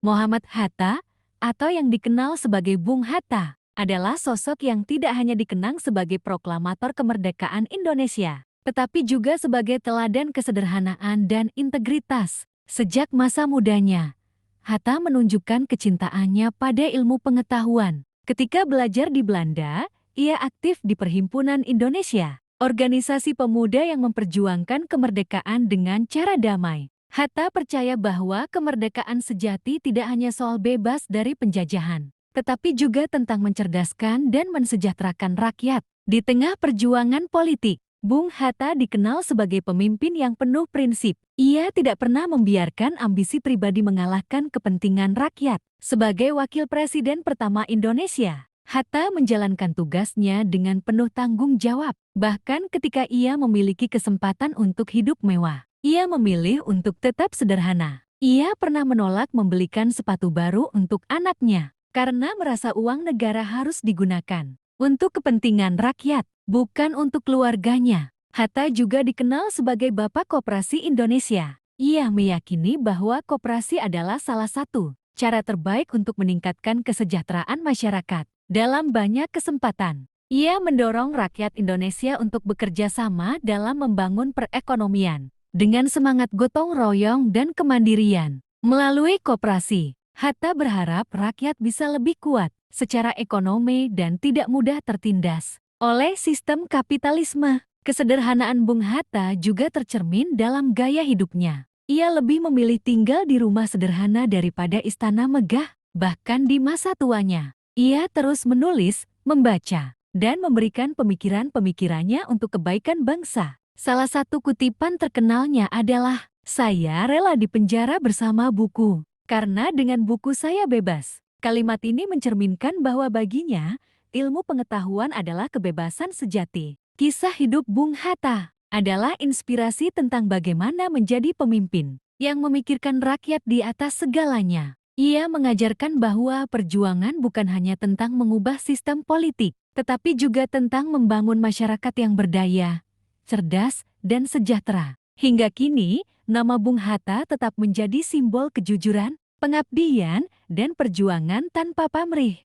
Muhammad Hatta, atau yang dikenal sebagai Bung Hatta, adalah sosok yang tidak hanya dikenang sebagai proklamator kemerdekaan Indonesia, tetapi juga sebagai teladan kesederhanaan dan integritas. Sejak masa mudanya, Hatta menunjukkan kecintaannya pada ilmu pengetahuan. Ketika belajar di Belanda, ia aktif di Perhimpunan Indonesia, organisasi pemuda yang memperjuangkan kemerdekaan dengan cara damai. Hatta percaya bahwa kemerdekaan sejati tidak hanya soal bebas dari penjajahan, tetapi juga tentang mencerdaskan dan mensejahterakan rakyat. Di tengah perjuangan politik, Bung Hatta dikenal sebagai pemimpin yang penuh prinsip. Ia tidak pernah membiarkan ambisi pribadi mengalahkan kepentingan rakyat. Sebagai wakil presiden pertama Indonesia, Hatta menjalankan tugasnya dengan penuh tanggung jawab. Bahkan ketika ia memiliki kesempatan untuk hidup mewah, ia memilih untuk tetap sederhana. Ia pernah menolak membelikan sepatu baru untuk anaknya karena merasa uang negara harus digunakan untuk kepentingan rakyat, bukan untuk keluarganya. Hatta juga dikenal sebagai Bapak Koperasi Indonesia. Ia meyakini bahwa koperasi adalah salah satu cara terbaik untuk meningkatkan kesejahteraan masyarakat. Dalam banyak kesempatan, ia mendorong rakyat Indonesia untuk bekerja sama dalam membangun perekonomian dengan semangat gotong royong dan kemandirian. Melalui koperasi, Hatta berharap rakyat bisa lebih kuat secara ekonomi dan tidak mudah tertindas oleh sistem kapitalisme. Kesederhanaan Bung Hatta juga tercermin dalam gaya hidupnya. Ia lebih memilih tinggal di rumah sederhana daripada istana megah. Bahkan di masa tuanya, ia terus menulis, membaca, dan memberikan pemikiran-pemikirannya untuk kebaikan bangsa. Salah satu kutipan terkenalnya adalah, "Saya rela dipenjara bersama buku, karena dengan buku saya bebas." Kalimat ini mencerminkan bahwa baginya, ilmu pengetahuan adalah kebebasan sejati. Kisah hidup Bung Hatta adalah inspirasi tentang bagaimana menjadi pemimpin yang memikirkan rakyat di atas segalanya. Ia mengajarkan bahwa perjuangan bukan hanya tentang mengubah sistem politik, tetapi juga tentang membangun masyarakat yang berdaya, cerdas, dan sejahtera. Hingga kini, nama Bung Hatta tetap menjadi simbol kejujuran, pengabdian, dan perjuangan tanpa pamrih.